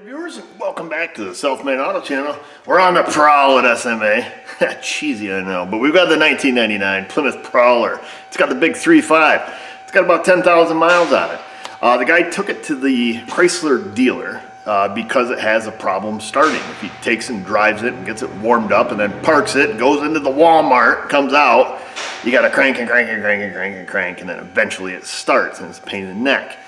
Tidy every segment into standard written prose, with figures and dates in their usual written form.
Viewers, welcome back to the Self-Made Auto Channel. We're on the prowl at SMA. Cheesy, I know, but we've got the 1999 Plymouth Prowler. It's got the big 3.5. It's got about 10,000 miles on it. The guy took it to the Chrysler dealer because it has a problem starting. If he takes and drives it and gets it warmed up and then parks it, goes into the Walmart, comes out, you gotta crank and crank and crank and crank and crank, and then eventually it starts, and it's a pain in the neck.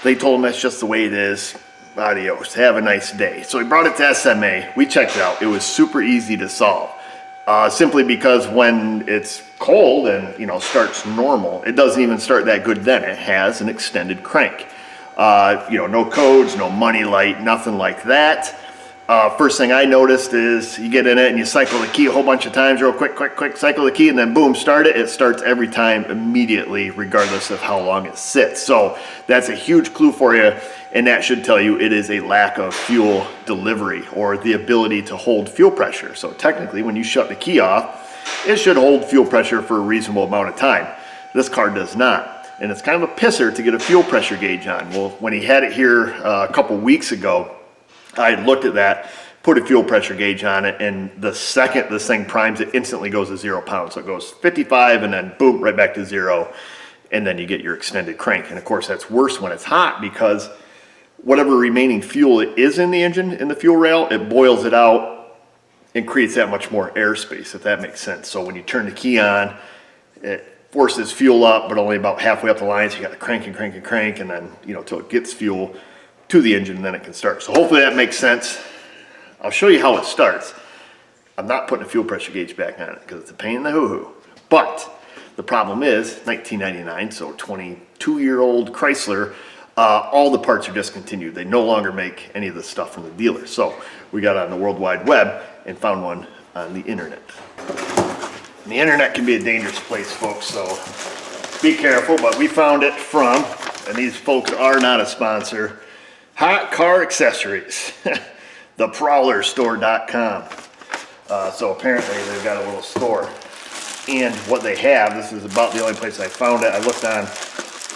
They told him that's just the way it is. Adios, have a nice day. So he brought it to SMA. We checked it out. It was super easy to solve. Simply because when it's cold and starts normal, it doesn't even start that good then. It has an extended crank. No codes, no money light, nothing like that. First thing I noticed is you get in it and you cycle the key a whole bunch of times real quick, cycle the key, and then boom, start it. It starts every time immediately, regardless of how long it sits. So that's a huge clue for you, and that should tell you it is a lack of fuel delivery or the ability to hold fuel pressure. So technically, when you shut the key off, it should hold fuel pressure for a reasonable amount of time. This car does not. And it's kind of a pisser to get a fuel pressure gauge on. Well, when he had it here a couple weeks ago, I looked at that, put a fuel pressure gauge on it, and the second this thing primes, it instantly goes to 0 pounds. So it goes 55 and then boom, right back to 0. And then you get your extended crank. And of course, that's worse when it's hot because whatever remaining fuel it is in the engine, in the fuel rail, it boils it out and creates that much more airspace, if that makes sense. So when you turn the key on, it forces fuel up, but only about halfway up the line. So you got to crank and crank and crank, and then, till it gets fuel to the engine, and then it can start. So hopefully that makes sense. I'll show you how it starts. I'm not putting a fuel pressure gauge back on it because it's a pain in the hoo-hoo. But the problem is 1999, so 22-year-old Chrysler, all the parts are discontinued. They no longer make any of the stuff from the dealer. So we got on the World Wide Web and found one on the internet. And the internet can be a dangerous place, folks, so be careful. But we found it from, and these folks are not a sponsor, Hot Car Accessories, theprowlerstore.com. So apparently they've got a little store. And what they have, this is about the only place I found it. I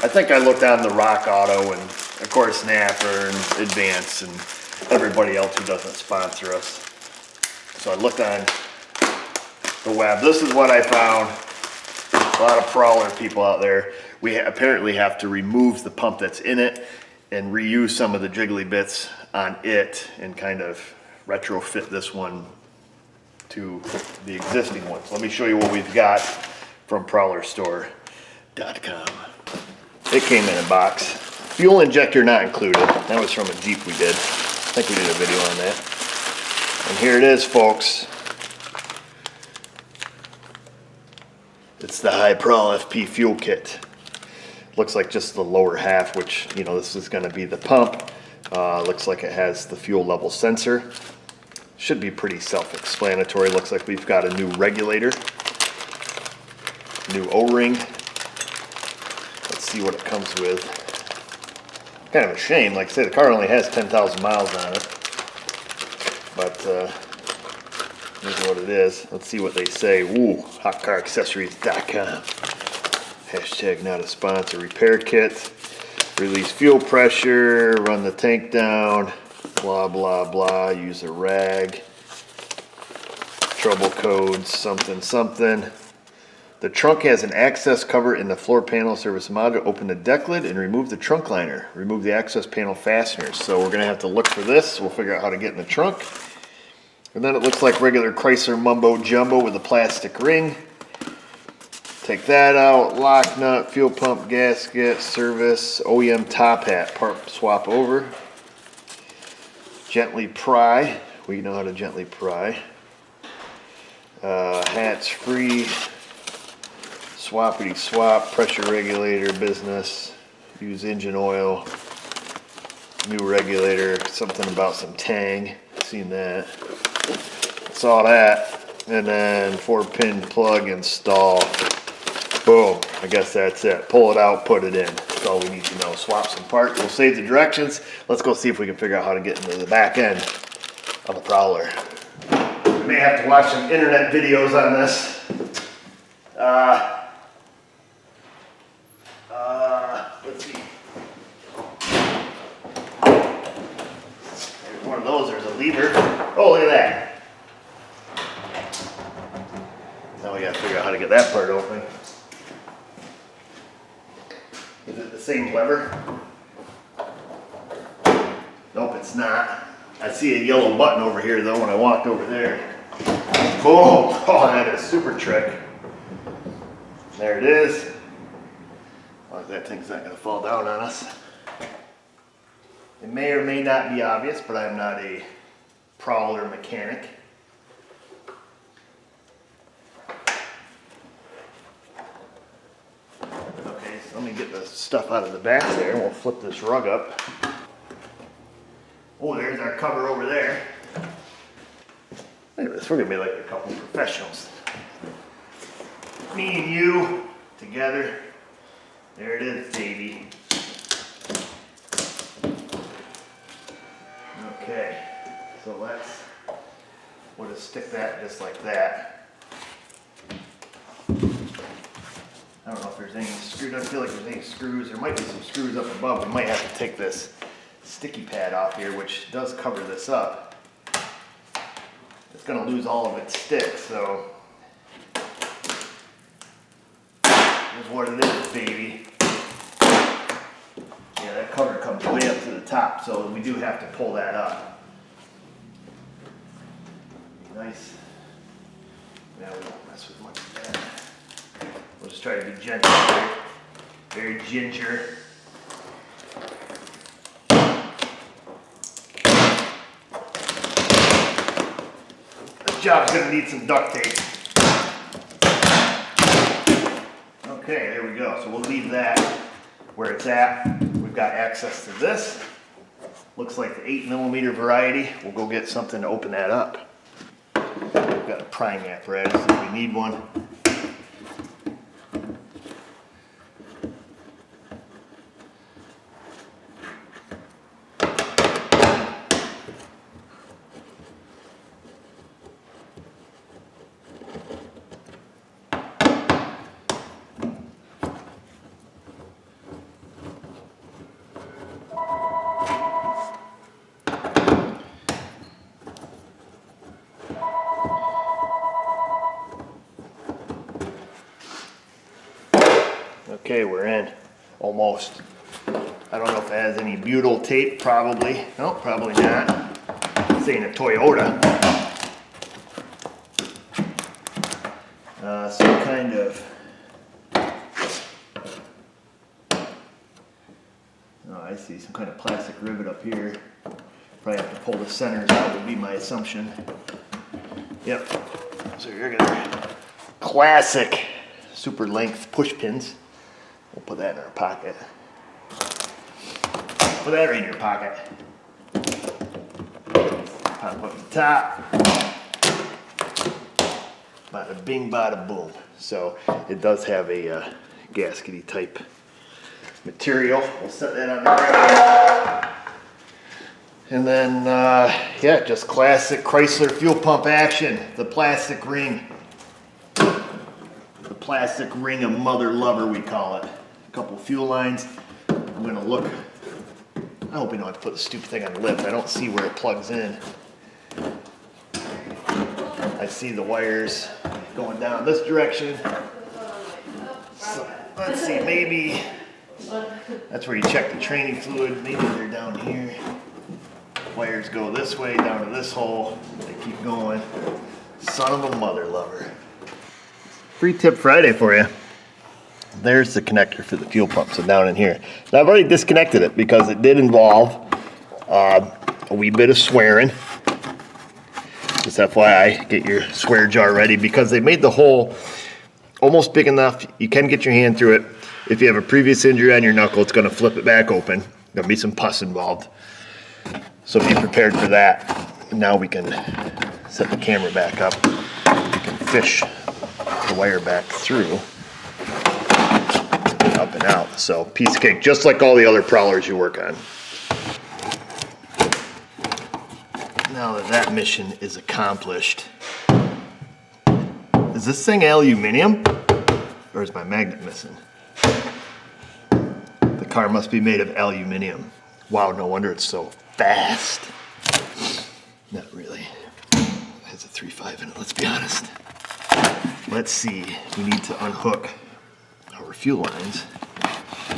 think I looked on the Rock Auto and of course Snapper and Advance and everybody else who doesn't sponsor us. So I looked on the web. This is what I found. A lot of Prowler people out there. We apparently have to remove the pump that's in it and reuse some of the jiggly bits on it and kind of retrofit this one to the existing one. So let me show you what we've got from prowlerstore.com. It came in a box. Fuel injector not included. That was from a Jeep we did. I think we did a video on that. And here it is, folks. It's the High Prowl FP fuel kit. Looks like just the lower half, which, this is going to be the pump. Looks like it has the fuel level sensor. Should be pretty self-explanatory. Looks like we've got a new regulator, new O-ring. Let's see what it comes with. Kind of a shame. Like I said, the car only has 10,000 miles on it. But here's what it is. Let's see what they say. Ooh, hotcaraccessories.com. Hashtag not a sponsor. Repair kit, release fuel pressure, run the tank down, blah, blah, blah, use a rag, trouble codes, something, something. The trunk has an access cover in the floor panel service module. Open the deck lid and remove the trunk liner. Remove the access panel fasteners. So we're going to have to look for this. We'll figure out how to get in the trunk. And then it looks like regular Chrysler Mumbo Jumbo with a plastic ring. Take that out, lock nut, fuel pump, gasket, service, OEM top hat, part swap over. Gently pry, we know how to gently pry. Hats free, swappity swap, pressure regulator business, use engine oil, new regulator, something about some tang, seen that. Saw that, and then 4-pin plug install. Boom, I guess that's it. Pull it out, put it in. That's all we need to know. Swap some parts. We'll save the directions. Let's go see if we can figure out how to get into the back end of the Prowler. We may have to watch some internet videos on this. Let's see. one of those, there's a lever. Oh, look at that. Now we gotta figure out how to get that part open. Is it the same lever? Nope, it's not. I see a yellow button over here though when I walked over there. Boom! Oh, that is super trick. There it is. Well, that thing's not gonna fall down on us. It may or may not be obvious, but I'm not a Prowler mechanic. Okay, so let me get the stuff out of the back there and we'll flip this rug up. Oh, there's our cover over there. Look at this, we're gonna be like a couple of professionals. Me and you together. There it is, baby. Okay, so we'll just stick that just like that. I don't know if there's any screws. I don't feel like there's any screws. There might be some screws up above. We might have to take this sticky pad off here, which does cover this up. It's gonna lose all of its stick, so here's what it is, baby. Yeah, that cover comes way up to the top, so we do have to pull that up. Nice. Now we won't mess with much of that. We'll just try to be gentle here. Very ginger. This job's gonna need some duct tape. Okay, there we go. So we'll leave that where it's at. We've got access to this. Looks like the 8mm variety. We'll go get something to open that up. We've got a prying apparatus if we need one. Okay, we're in. Almost. I don't know if it has any butyl tape, probably. No, probably not. This ain't a Toyota. Some kind of... Oh, I see. Some kind of plastic rivet up here. Probably have to pull the centers out would be my assumption. Yep. So you're gonna... Classic super length push pins. We'll put that in our pocket. Put that right in your pocket. Pop up the top. Bada bing, bada boom. So it does have a gaskety type material. We'll set that on the ground. And then, yeah, just classic Chrysler fuel pump action. The plastic ring. The plastic ring of mother lover, we call it. Couple fuel lines. I'm gonna look. I hope we don't have to put the stupid thing on the lift. I don't see where it plugs in. I see the wires going down this direction. So let's see, maybe that's where you check the training fluid. Maybe they're down here. Wires go this way down to this hole. They keep going. Son of a mother lover. Free tip Friday for you. There's the connector for the fuel pump, so down in here. Now I've already disconnected it because it did involve a wee bit of swearing. Just FYI, get your swear jar ready because they made the hole almost big enough you can get your hand through it. If you have a previous injury on your knuckle, it's going to flip it back open. There'll be some pus involved. So be prepared for that. Now we can set the camera back up. We can fish the wire back through. Up and out. So piece of cake, just like all the other Prowlers you work on. Now that that mission is accomplished, is this thing aluminum or is my magnet missing? The car must be made of aluminum. Wow, no wonder it's so fast. Not really. It has a 3.5 in it, let's be honest. Let's see, we need to unhook our fuel lines,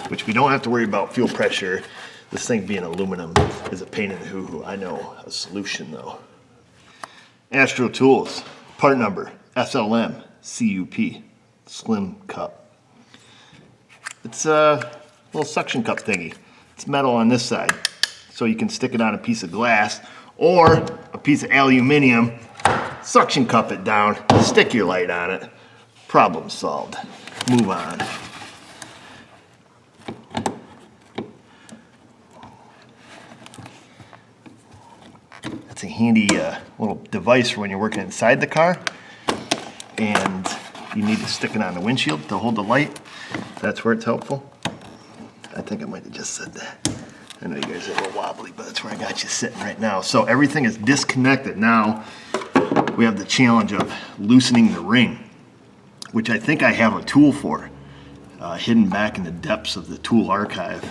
which we don't have to worry about fuel pressure. This thing being aluminum is a pain in the hoo-hoo. I know a solution though. Astro Tools, part number SLM CUP, slim cup. It's a little suction cup thingy. It's metal on this side, so you can stick it on a piece of glass or a piece of aluminum, suction cup it down, stick your light on it. Problem solved. Move on. It's a handy little device for when you're working inside the car and you need to stick it on the windshield to hold the light. That's where it's helpful. I think I might have just said that. I know you guys are a little wobbly, but that's where I got you sitting right now. So everything is disconnected. Now we have the challenge of loosening the ring, which I think I have a tool for, hidden back in the depths of the tool archive.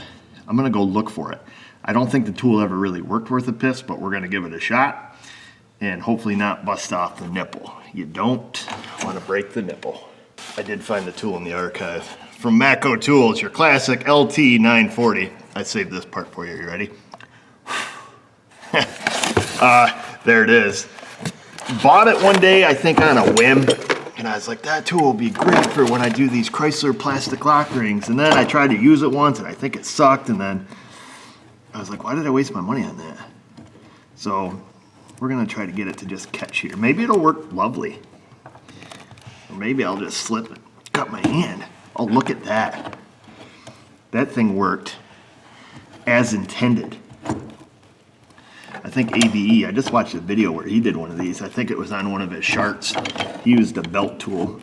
I'm gonna go look for it. I don't think the tool ever really worked worth a piss, but we're gonna give it a shot and hopefully not bust off the nipple. You don't wanna break the nipple. I did find the tool in the archive. From Vanessa Tools, your classic LT 940. I saved this part for you, you ready? There it is. Bought it one day, I think on a whim, and I was like, that tool will be great for when I do these Chrysler plastic lock rings. And then I tried to use it once and I think it sucked, and then I was like, why did I waste my money on that? So we're gonna try to get it to just catch here. Maybe it'll work lovely. Or maybe I'll just slip it, cut my hand. Oh, look at that. That thing worked as intended. I think ABE, I just watched a video where he did one of these. I think it was on one of his sharks. He used a belt tool,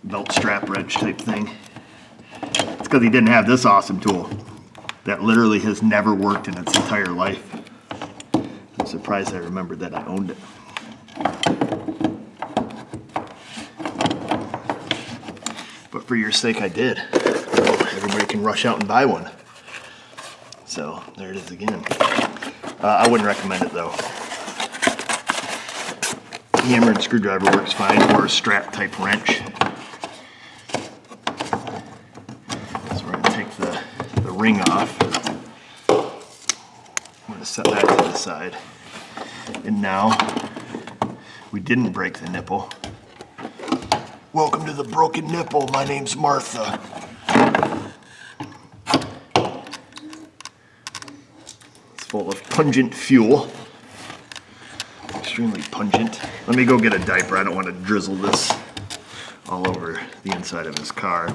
belt strap wrench type thing. It's because he didn't have this awesome tool that literally has never worked in its entire life. I'm surprised I remembered that I owned it. But for your sake, I did. So everybody can rush out and buy one. So there it is again. I wouldn't recommend it though. Hammer and screwdriver works fine, or a strap type wrench. So we're gonna take the ring off. I'm gonna set that to the side. And now, we didn't break the nipple. Welcome to the broken nipple. My name's Martha. It's full of pungent fuel. Extremely pungent. Let me go get a diaper. I don't want to drizzle this all over the inside of his car.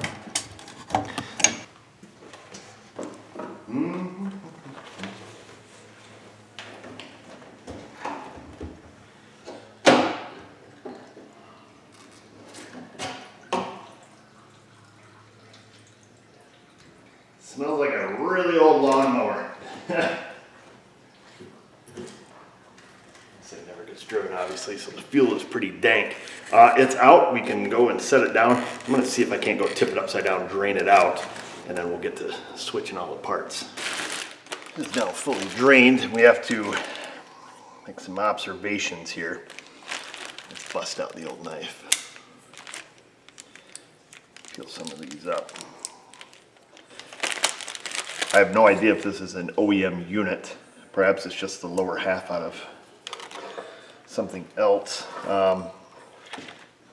Smells like a really old lawnmower. This thing never gets driven, obviously, so the fuel is pretty dank. It's out. We can go and set it down. I'm going to see if I can't go tip it upside down, drain it out, and then we'll get to switching all the parts. It's now fully drained. We have to make some observations here. Let's bust out the old knife. Peel some of these up. I have no idea if this is an OEM unit. Perhaps it's just the lower half out of something else. All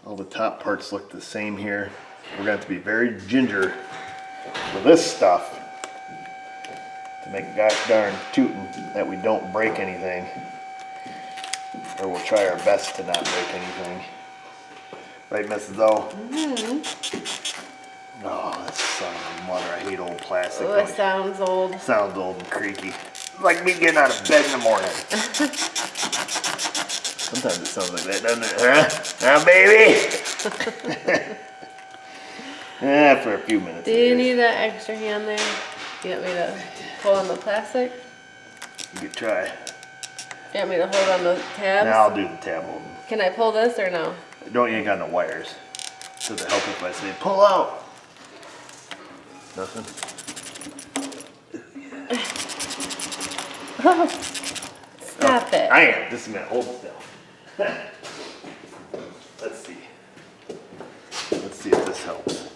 the top parts look the same here. We're going to have to be very ginger with this stuff to make gosh darn tootin' that we don't break anything. Or we'll try our best to not break anything. Right, Mrs. O? Mm-hmm. Oh, that son of a mother. I hate old plastic. Oh, it sounds old. Sounds old and creaky. Like me getting out of bed in the morning. Sometimes it sounds like that, doesn't it? Huh? Baby? Yeah, for a few minutes. Do you need that extra hand there? You want me to hold on the plastic? You could try. You want me to hold on the tabs? Now I'll do the tab holding. Can I pull this or no? You ain't got no wires. Does it help if I say, pull out? Nothing? Stop it. I am. Just a minute. Hold still. Let's see. Let's see if this helps.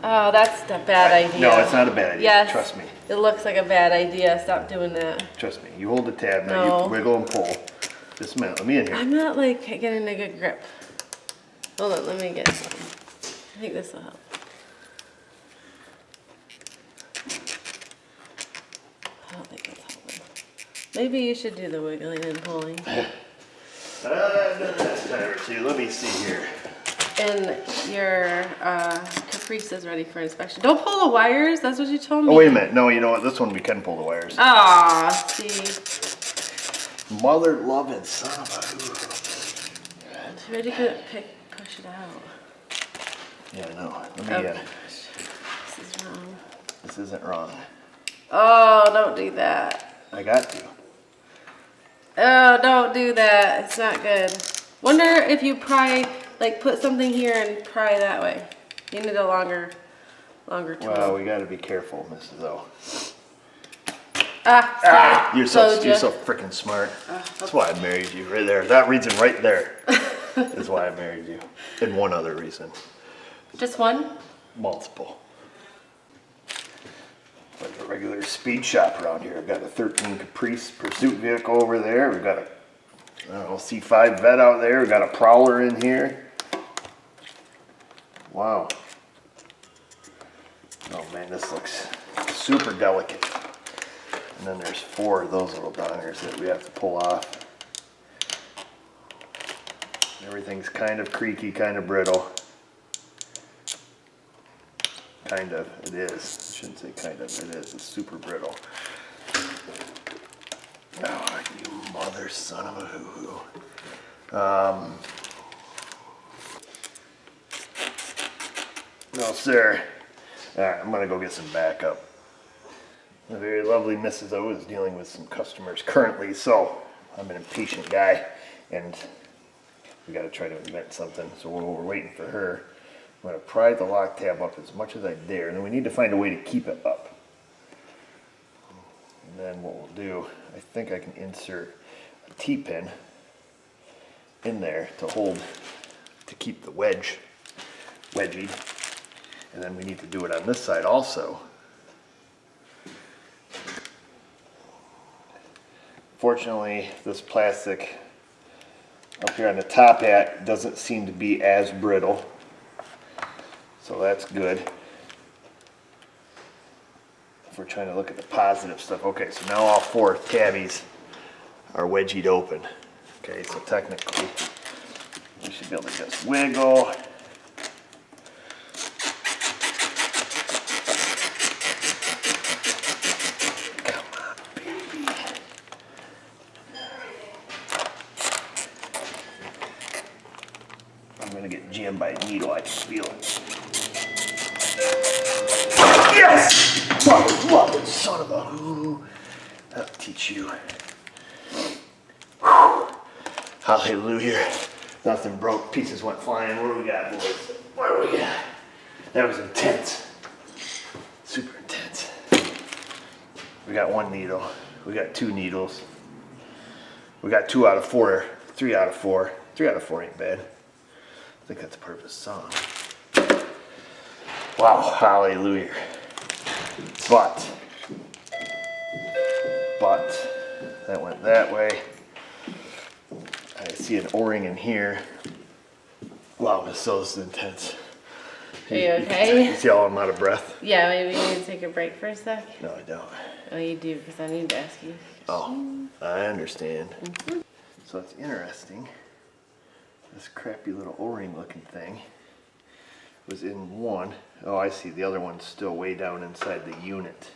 Oh, that's a bad idea. No, it's not a bad idea. Yes. Trust me. It looks like a bad idea. Stop doing that. Trust me. You hold the tab. Now No. you wiggle and pull. Just a minute. Let me in here. I'm not like getting a good grip. Hold on, let me get some. I think this will help. I don't think that's helping. Maybe you should do the wiggling and pulling. I've done that time or two. Let me see here. And your caprice is ready for inspection. Don't pull the wires. That's what you told me. Oh, wait a minute. No, you know what? This one we can pull the wires. Ah, see. Mother loving son of a. Too ready to push it out. Yeah, I know. Let me. Oh, this is wrong. This isn't wrong. Oh, don't do that. I got to. Oh, don't do that. It's not good. Wonder if you pry, like put something here and pry that way. You need a longer tool. Well, we got to be careful, Mrs. O. You're so freaking smart. That's why I married you, right there. That reason right there is why I married you. And one other reason. Just one? Multiple. Like a regular speed shop around here. I've got a 13 Caprice Pursuit vehicle over there. We've got a C5 Vet out there. We've got a Prowler in here. Wow. Oh man, this looks super delicate. And then there's 4 of those little dongers that we have to pull off. Everything's kind of creaky, kind of brittle. Kind of, it is. I shouldn't say kind of, it is. It's super brittle. Oh, you mother son of a hoo-hoo. No, sir. Alright, I'm gonna go get some backup. The very lovely Mrs. O is dealing with some customers currently, so I'm an impatient guy, and we gotta try to invent something. So while we're waiting for her, I'm gonna pry the lock tab up as much as I dare, and then we need to find a way to keep it up. And then what we'll do, I think I can insert a T-pin in there to hold, to keep the wedgied. And then we need to do it on this side also. Fortunately, this plastic up here on the top hat doesn't seem to be as brittle. So that's good. If we're trying to look at the positive stuff. Okay, so now all 4 tabbies are wedgied open. Okay, so technically we should be able to just wiggle. Come on, baby. I'm gonna get jammed by a needle, I can feel it. Yes! Mother, son of a hoo. That'll teach you. Whew. Hallelujah. Nothing broke, pieces went flying. What do we got, boys? What do we got? That was intense. Super intense. We got 1 needle. We got 2 needles. We got 2 out of 4. 3 out of 4. 3 out of 4 ain't bad. I think that's part of the song. Wow, hallelujah. But that went that way. I see an O-ring in here. Wow, this so is intense. Are you okay? You see how I'm out of breath? Yeah, maybe you need to take a break for a sec. No, I don't. Oh, you do, because I need to ask you. Oh, I understand. So it's interesting. This crappy little O-ring looking thing was in one. Oh, I see. The other one's still way down inside the unit.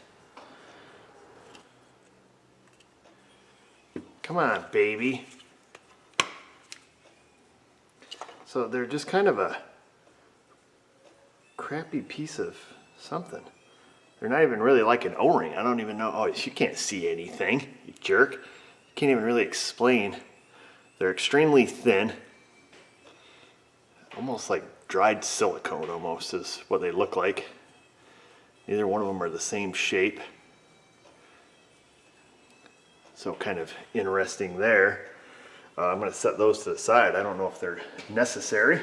Come on, baby. So they're just kind of a crappy piece of something. They're not even really like an O-ring. I don't even know. Oh, you can't see anything, you jerk. You can't even really explain. They're extremely thin. Almost like dried silicone almost is what they look like. Neither one of them are the same shape. So kind of interesting there. I'm going to set those to the side. I don't know if they're necessary.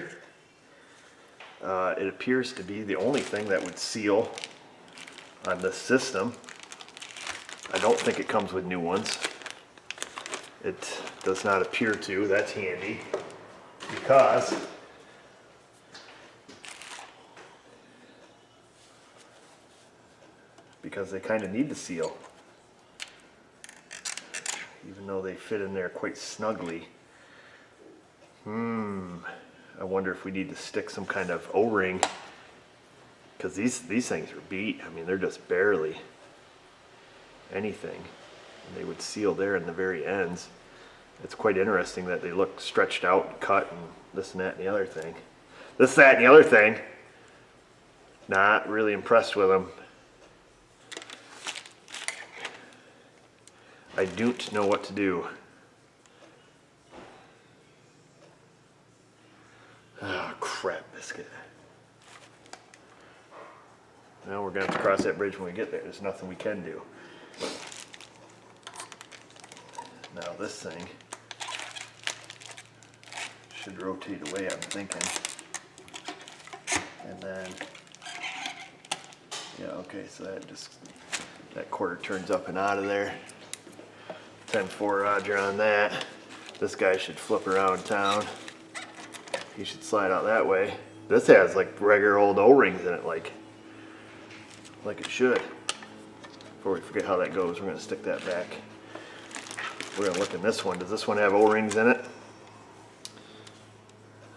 It appears to be the only thing that would seal on this system. I don't think it comes with new ones. It does not appear to. That's handy because they kind of need to seal, even though they fit in there quite snugly. I wonder if we need to stick some kind of O-ring, because these things are beat. I mean, they're just barely anything, and they would seal there in the very ends. It's quite interesting that they look stretched out and cut and this and that and the other thing. This, that, and the other thing. Not really impressed with them. I don't know what to do. Oh, crap biscuit. Now we're going to have to cross that bridge when we get there. There's nothing we can do. Now this thing should rotate away, I'm thinking. And then, yeah, okay, so that quarter turns up and out of there. 10-4 Roger on that. This guy should flip around town. He should slide out that way. This has like regular old O-rings in it, like it should. Before we forget how that goes, we're gonna stick that back. We're gonna look in this one. Does this one have O-rings in it?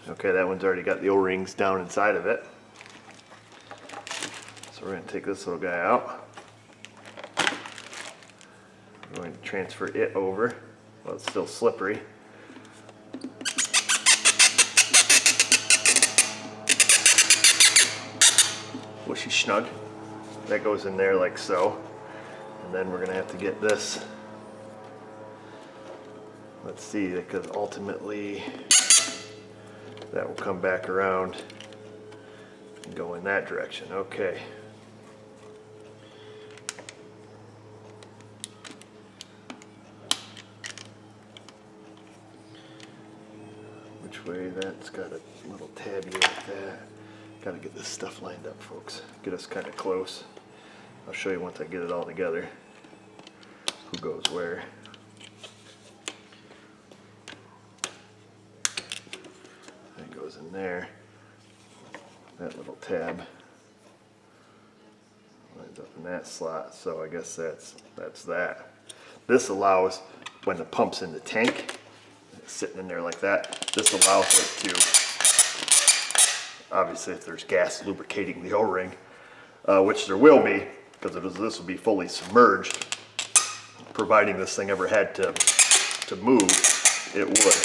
Okay, that one's already got the O-rings down inside of it. So we're gonna take this little guy out. We're going to transfer it over. Well, it's still slippery. Wishy snug. That goes in there like so. And then we're gonna have to get this. Let's see, because ultimately that will come back around and go in that direction. Okay. Which way? That's got a little tabby like that. Got to get this stuff lined up, folks. Get us kind of close. I'll show you once I get it all together who goes where. That goes in there. That little tab lines up in that slot. So I guess that's that. This allows, when the pump's in the tank, it's sitting in there like that, this allows it to, obviously if there's gas lubricating the O-ring, which there will be, because this will be fully submerged, providing this thing ever had to move, it would.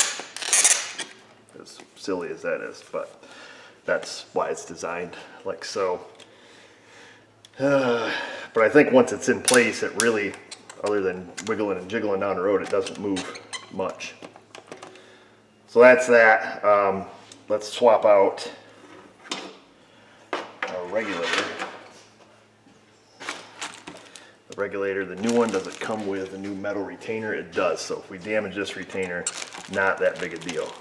As silly as that is, but that's why it's designed like so. But I think once it's in place, it really, other than wiggling and jiggling down the road, it doesn't move much. So that's that. Let's swap out our regulator. The regulator, the new one, doesn't come with a new metal retainer. It does. So if we damage this retainer, not that big a deal.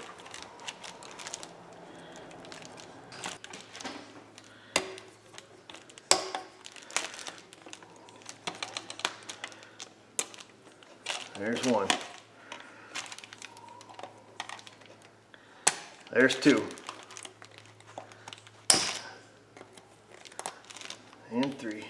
There's one. There's two. And three.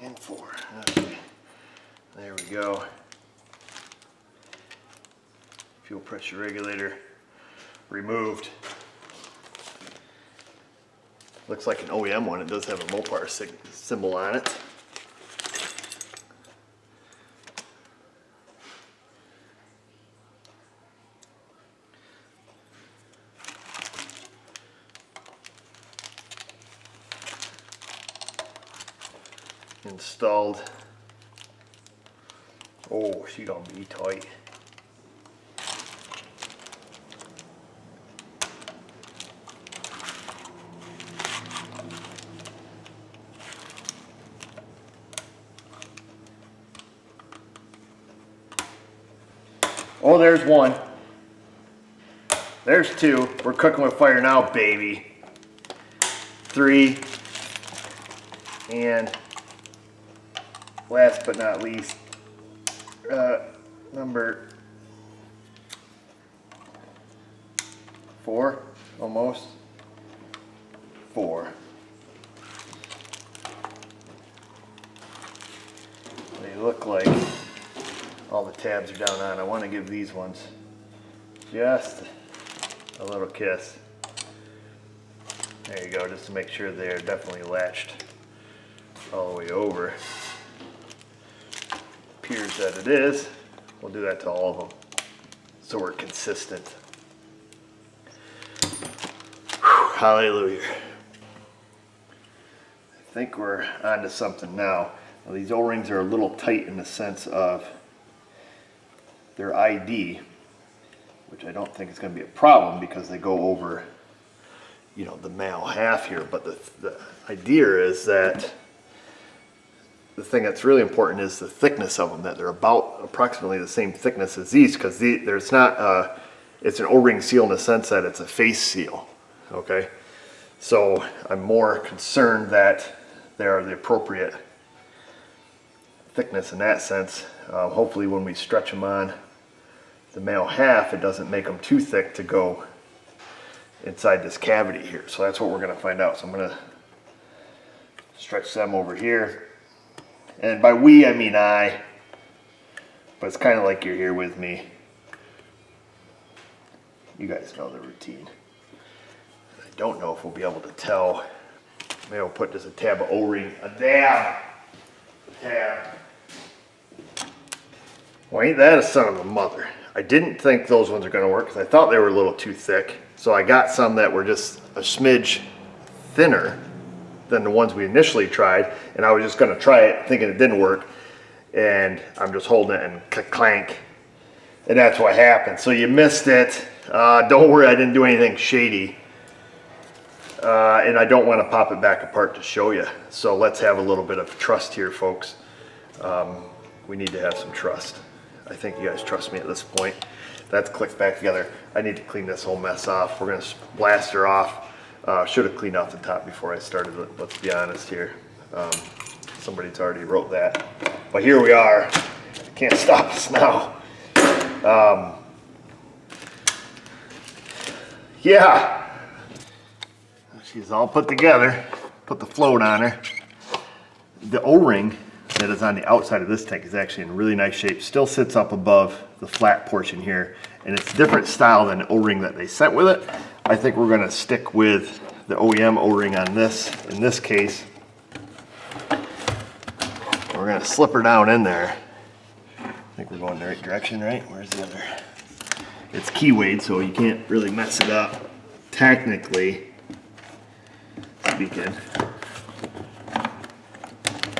And four. Okay. There we go. Fuel pressure regulator removed. Looks like an OEM one. It does have a Mopar symbol on it. Installed. Oh, she gonna be tight. Oh, there's one. There's two. We're cooking with fire now, baby. 3. And last but not least, number 4, almost. 4. They look like all the tabs are down on. I want to give these ones just a little kiss. There you go, just to make sure they're definitely latched all the way over. Appears that it is. We'll do that to all of them so we're consistent. Whew, hallelujah. I think we're onto something now. Now, these O-rings are a little tight in the sense of their ID, which I don't think is going to be a problem because they go over, you know, the male half here. But the idea is that the thing that's really important is the thickness of them, that they're about approximately the same thickness as these, because there's not it's an O-ring seal in the sense that it's a face seal. Okay, so I'm more concerned that they are the appropriate thickness in that sense. Hopefully when we stretch them on the male half, it doesn't make them too thick to go inside this cavity here. So that's what we're going to find out. So I'm going to stretch them over here. And by we, I mean I. But it's kind of like you're here with me. You guys know the routine. I don't know if we'll be able to tell. Maybe I'll put just a tab of O-ring, a tab. Well, ain't that a son of a mother? I didn't think those ones are going to work because I thought they were a little too thick. So I got some that were just a smidge thinner than the ones we initially tried. And I was just going to try it thinking it didn't work. And I'm just holding it and clank. And that's what happened. So you missed it. Don't worry, I didn't do anything shady. And I don't want to pop it back apart to show you. So let's have a little bit of trust here, folks. We need to have some trust. I think you guys trust me at this point. That's clicked back together. I need to clean this whole mess off. We're going to blast her off. Should have cleaned off the top before I started it, let's be honest here. Somebody's already wrote that. But here we are. Can't stop us now. Yeah. She's all put together. Put the float on her. The O-ring that is on the outside of this tank is actually in really nice shape. Still sits up above the flat portion here, and it's a different style than the O-ring that they sent with it. I think we're going to stick with the OEM O-ring on this. In this case, we're going to slip her down in there. I think we're going the right direction, right? Where's the other? It's keywayed, so you can't really mess it up. Technically speaking.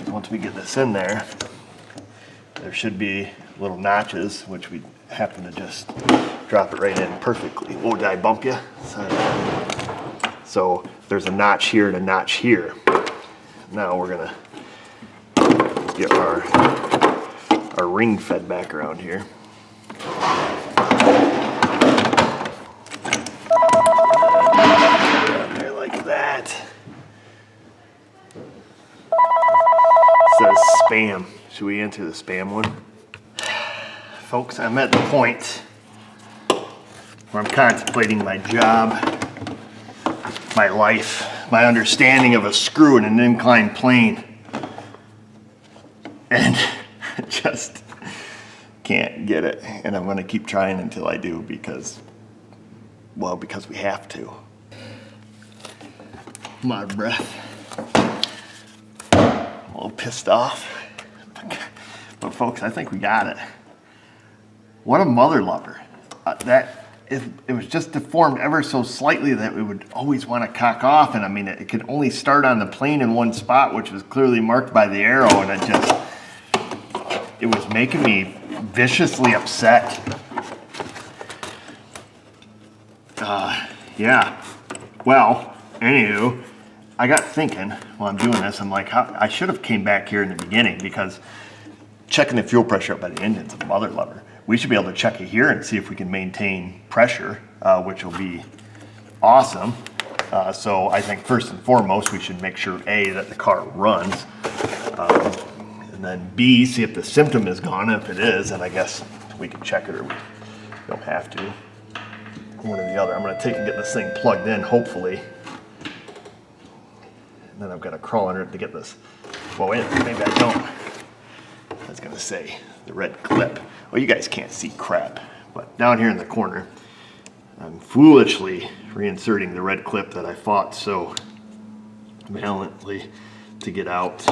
Once we get this in there, there should be little notches, which we happen to just drop it right in perfectly. Oh, did I bump you? Sorry. So there's a notch here and a notch here. Now we're gonna get our ring fed back around here. Down there like that. Says spam. Should we enter the spam one? Folks, I'm at the point where I'm contemplating my job, my life, my understanding of a screw in an inclined plane. And I just can't get it. And I'm going to keep trying until I do because we have to. I'm out of breath. A little pissed off. But folks, I think we got it. What a mother lover. It was just deformed ever so slightly that it would always want to cock off. And I mean, it could only start on the plane in one spot, which was clearly marked by the arrow. And it was making me viciously upset. Yeah. Well, anywho, I got thinking while I'm doing this, I'm like, I should have came back here in the beginning because checking the fuel pressure up by the engine's a mother lover. we should be able to check it here and see if we can maintain pressure, which will be awesome. So I think first and foremost, we should make sure A, that the car runs, and then B, see if the symptom is gone. If it is, then I guess we can check it, or we don't have to. One or the other. I'm going to take and get this thing plugged in, hopefully. And then I've got to crawl under it to get this. Well, wait, maybe I don't. I was going to say the red clip. Well, you guys can't see crap, but down here in the corner, I'm foolishly reinserting the red clip that I fought so valiantly to get out.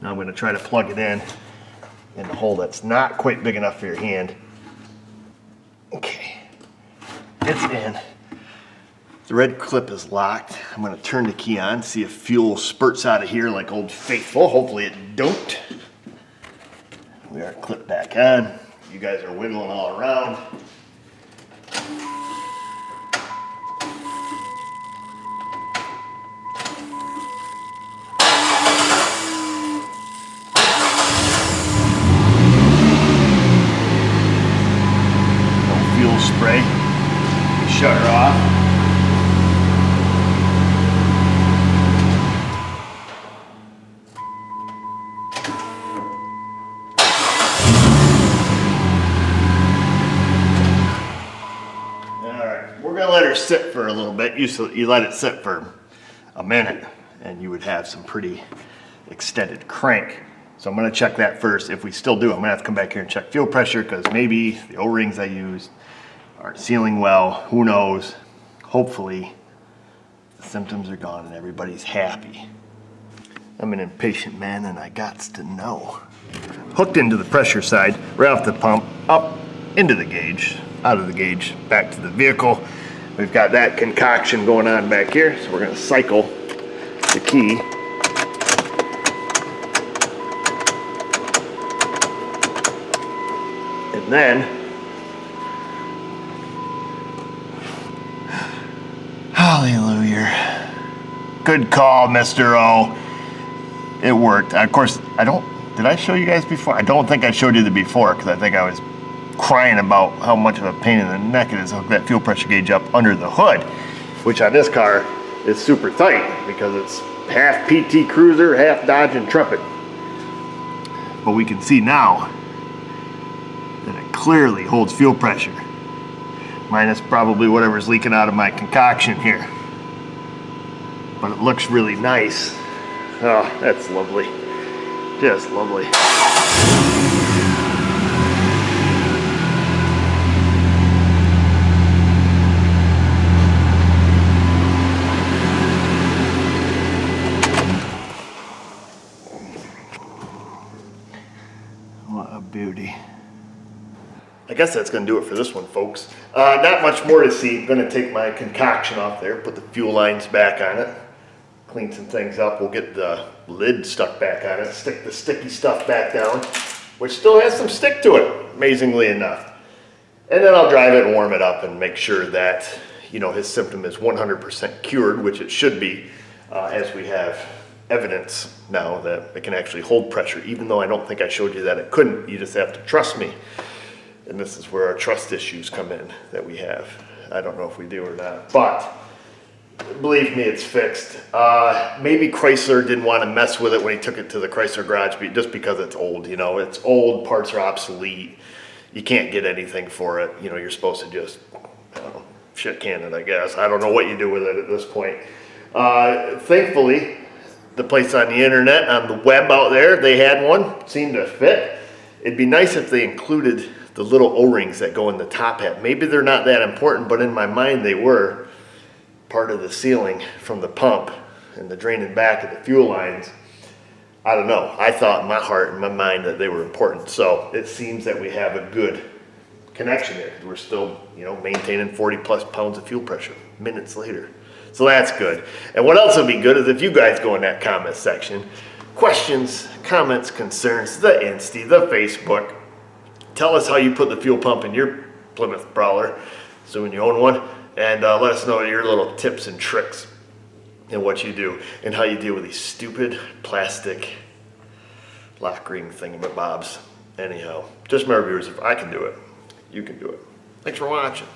Now I'm going to try to plug it in a hole that's not quite big enough for your hand. Okay, it's in. The red clip is locked. I'm going to turn the key on, see if fuel spurts out of here like Old Faithful. Hopefully it don't. We are clipped back on. You guys are wiggling all around. Spray. Shut her off. Alright, we're gonna let her sit for a little bit. You let it sit for a minute and you would have some pretty extended crank. So I'm gonna check that first. If we still do, I'm gonna have to come back here and check fuel pressure, because maybe the O-rings I used aren't sealing well, who knows. Hopefully the symptoms are gone and everybody's happy. I'm an impatient man and I gots to know. Hooked into the pressure side, right off the pump, up into the gauge, out of the gauge, back to the vehicle. We've got that concoction going on back here, so we're gonna cycle the key. And then hallelujah. Good call, Mr. O. It worked. Of course, did I show you guys before? I don't think I showed you the before, because I think I was crying about how much of a pain in the neck it is to hook that fuel pressure gauge up under the hood, which on this car is super tight because it's half PT Cruiser, half Dodge Intrepid. But we can see now that it clearly holds fuel pressure, minus probably whatever's leaking out of my concoction here. But it looks really nice. Oh, that's lovely. Just lovely. What a beauty. I guess that's going to do it for this one, folks. Not much more to see. I'm going to take my concoction off there, put the fuel lines back on it, clean some things up. We'll get the lid stuck back on it, stick the sticky stuff back down, which still has some stick to it, amazingly enough. And then I'll drive it and warm it up and make sure that, you know, his symptom is 100% cured, which it should be, as we have evidence now that it can actually hold pressure, even though I don't think I showed you that it couldn't. You just have to trust me. And this is where our trust issues come in that we have. I don't know if we do or not, but believe me, it's fixed. Maybe Chrysler didn't want to mess with it when he took it to the Chrysler garage, just because it's old, you know, it's old, parts are obsolete. You can't get anything for it. You know, you're supposed to just, I don't know, shit can it, I guess. I don't know what you do with it at this point. Thankfully, the place on the internet, on the web out there, they had one, seemed to fit. It'd be nice if they included the little O-rings that go in the top hat. Maybe they're not that important, but in my mind they were part of the sealing from the pump and the draining back of the fuel lines. I don't know. I thought in my heart and my mind that they were important. So it seems that we have a good connection there. We're still, you know, maintaining 40 plus pounds of fuel pressure minutes later. So that's good. And what else would be good is if you guys go in that comment section, questions, comments, concerns, the Insta, the Facebook. Tell us how you put the fuel pump in your Plymouth Prowler, assuming you own one, and let us know your little tips and tricks and what you do and how you deal with these stupid plastic lock ring thingamabobs. Anyhow, just remember viewers, if I can do it, you can do it. Thanks for watching.